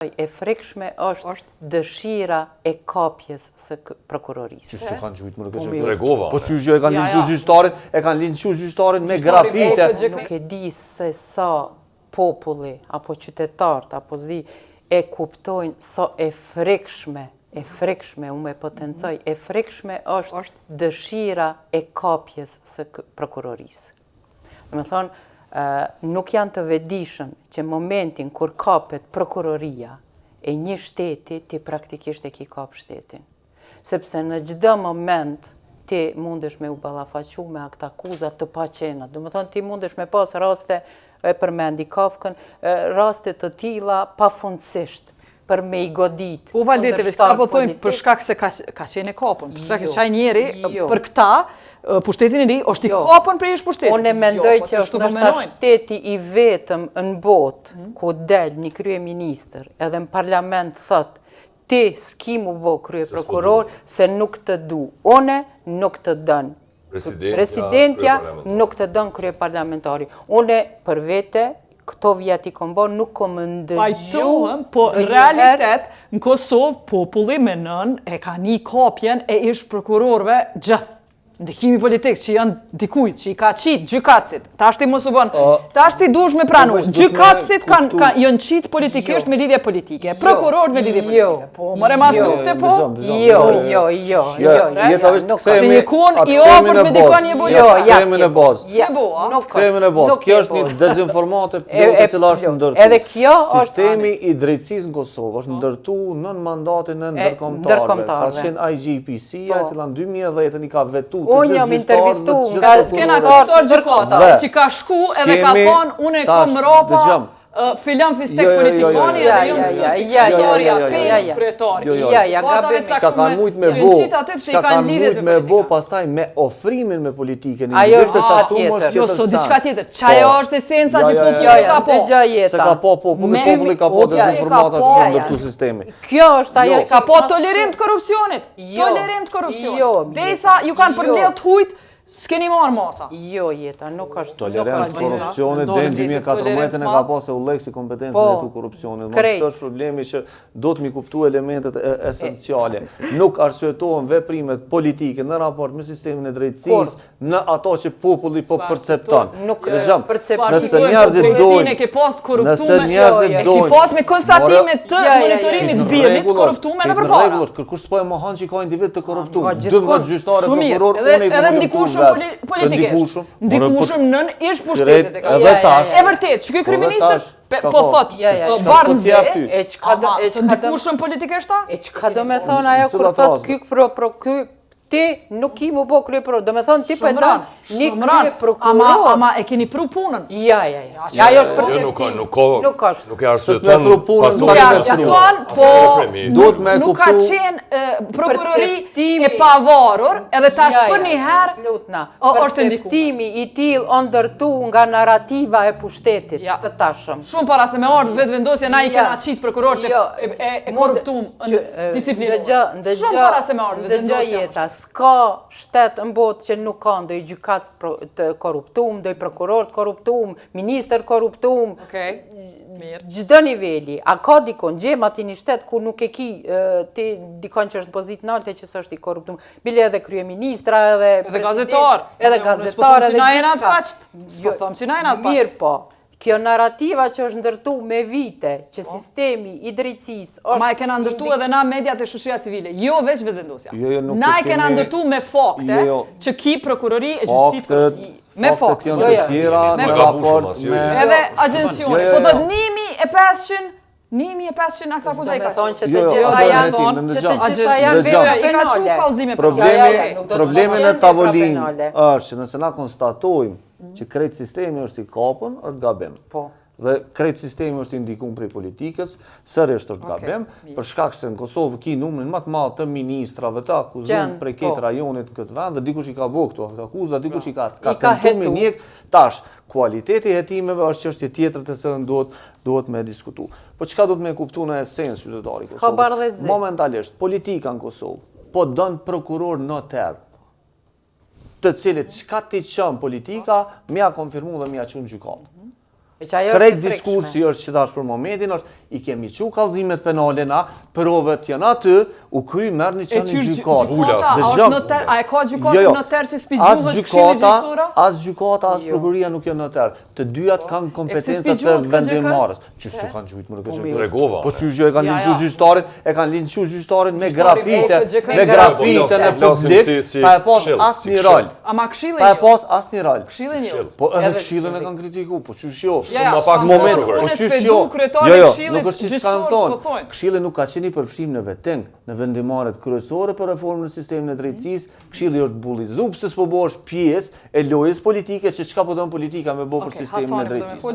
e frikshme është dëshira e kapjes së prokurorisë. Që kanë gjujtë më Regova. Po që e kanë linqu gjyqtarin, e kanë linqu gjyqtarin me grafite. Nuk e di se sa populli, apo qytetarët, apo zi, e kuptojnë sa e frikshme, unë me potencoj, e frikshme është dëshira e kapjes së prokurorisë. Dhe me thonë, nuk janë të vedishëm që momentin kur kapet prokuroria e një shteti, ti praktikisht e ki kap shtetin. Sepse në çdo moment ti mundesh me u ballafaqu me akt akuzat të paqena. Do të thonë ti mundesh me pas raste, e përmendi Kafkën, raste të tilla pafundësisht për me i godit. Po Valdete, ka po thojnë për shkak se ka qenë kapën, për shkak se qaj njeri për këta, pushtetin e ri është i kapën për ish pushtetin. Unë mendoj që është nështë shteti i vetëm në botë, ku del një kryeministër, edhe në parlament thot, ti s'ki mu bo krye prokuror, se nuk të du. Une nuk të dënë. Presidentja nuk të dënë krye parlamentari. Une për vete, këto vjeti kom bo, nuk kom ndëgju. Pajtohem, po në realitet, në Kosovë, populli me nën e ka një kapjen e ish prokurorve gjithë. Ndikimi politik që janë dikujt, që i ka qitë gjykatësit, ta është i mos u bon, ta është i dush me pranu, gjykatësit janë qitë politikisht me lidhje politike, prokurorët me lidhje politike. Po, mëre mas lufte, po? Jo. Se një kun i ofër me dikon një bojë. Themin e bazë. Se bo, a? Themin e bazë. Kjo është një dezinformate e cila është ndërtu. Edhe kjo është... Sistemi i drejtësisë në Kosovë është ndërtu nën mandatin e ndërkombëtarëve. Ka qenë IGPC-a, e cila në 2010 i ka vetu. Unë jam intervistu nga skena këtor gjërkota, që ka shku edhe ka thonë, unë e kom ropa, filan fistek politikani edhe jëmë këtu si kryetarja, pejnë kryetari. Shka kanë mujt me bo, pastaj me ofrimin me politike. Ajo është diçka tjetër. Jo, so diçka tjetër. Qaja është esenca që populli ka po. Se ka po populli ka po dezinformata që në ndërtu sistemi. Kjo është ajo që... Ka po tolerim të korupcionit. Tolerim të korupcionit. Desa ju kanë përmbledh të hujt, s'keni marrë masa. Jo, Jeta, nuk është. Tolerant të korupcionit, dhe në 2014 e ka pasë u leksi kompetencën e të korupcionit. Më të është problemi që do të mi kuptu elementet esenciale. Nuk arsyetohen veprimet politike në raport me sistemin e drejtësisë, në ato që populli po percepton. Nuk Nëse njerëzit dojnë, nëse njerëzit dojnë, ki pas me konstatime të monitorimit birrit korruptume në përpara. Kërkush s'po e mohan që i ka individ të korruptume. 12 gjyqtarë prokuror, unë i korruptume. Politikisht. Ndikushëm nën ish pushtetit e ka. E vërtet, që ky kryeministër po thot, Barnze, e çka ndikushëm politikisht ta? E çka do me thonë ajo kur thot ky ti nuk i mu bo krye prokuror, do me thonë ti për dan një krye prokuror. Ama e keni pru punën? Ja, ajo është perceptim. Nuk e arsyeton nuk ka qenë prokurori e pavarur, edhe tash për një herë perceptimi i tillë o ndërtu nga narrativa e pushtetit të tashëm. Shumë para se me ardhë vetë vendosja na i kena qitë prokurorët e korruptum disiplinor. Shumë para se me ardhë vetë vendosja. S'ka shtetë në botë që nuk ka ndoj gjykatës të korruptum, ndoj prokuror të korruptum, minister korruptum, gjdo nivelli. A ka dikon, gjema ti një shtetë ku nuk e ki ti dikon që është pozit në alte që së është i korruptum. Bile edhe kryeministra, edhe gazetar. Edhe gazetar, edhe gjithka. S'po thëmë që na e natë pashtë. Mirë po. Kjo narrativa që është ndërtu me vite, që sistemi i drejtësisë është... Ma e kena ndërtu edhe na mediat e shoqëria civile, jo veç vetëvendosja. Na e kena ndërtu me fakte që ki prokurori e gjyqësit korruptiv. Me fakte. Me raport, edhe agjensioni. Po dhët 1.500 akta akuza i ka thonë që të gjitha janë vete penale. Problemi në tavolinë është që nëse na konstatojmë që krejt sistemi është i kapën, është gabim. Dhe krejt sistemi është indikun prej politikës, sërisht është gabim, për shkak se në Kosovë ki numrin më të madh të ministrave të akuzuar prej këtë rajonit në këtë vend, dhe dikush i ka bërë këto akuza, dikush i ka tentuar me njek, tash kualiteti e hetimeve është çështje tjetër të cilën duhet me diskutu. Po çka duhet me kuptu në esencë qytetari i Kosovës? Momentalisht politika në Kosovë po don prokuror notar, të cilit çka ti çon politika, më ja konfirmu dhe më ja çon gjykatë. Krejt diskursi është që tash për momentin është i kemi çu kallëzimet penale na, provet janë aty, u kry merr një çani gjykatë. A e ka gjykata notar që spigjuhet Këshilli Gjyqësor? As gjykata, as prokuria nuk janë notar. Të dyat kanë kompetenca të vendimmarrës. Çu kanë gjujt më rrugë. Tregova. Po çu e kanë lind gjyqtarin, e kanë lind gjyqtarin me grafite në publik, pa e pas asnjë rol. Ama Këshilli Pa e pas asnjë rol. Këshillin jo. Po edhe Këshillin e kanë kritikuar, po çu jo. Më pak moment, po çu jo. Nuk është çish kanë thonë. Këshilli nuk ka qenë përfshim në vetëm në vendimarrjet kryesore për reformën e sistemit të drejtësisë. Këshilli është bullizuar pse s'po bëhesh pjesë e lojës politike që çka po don politika me bë për sistemin e drejtësisë.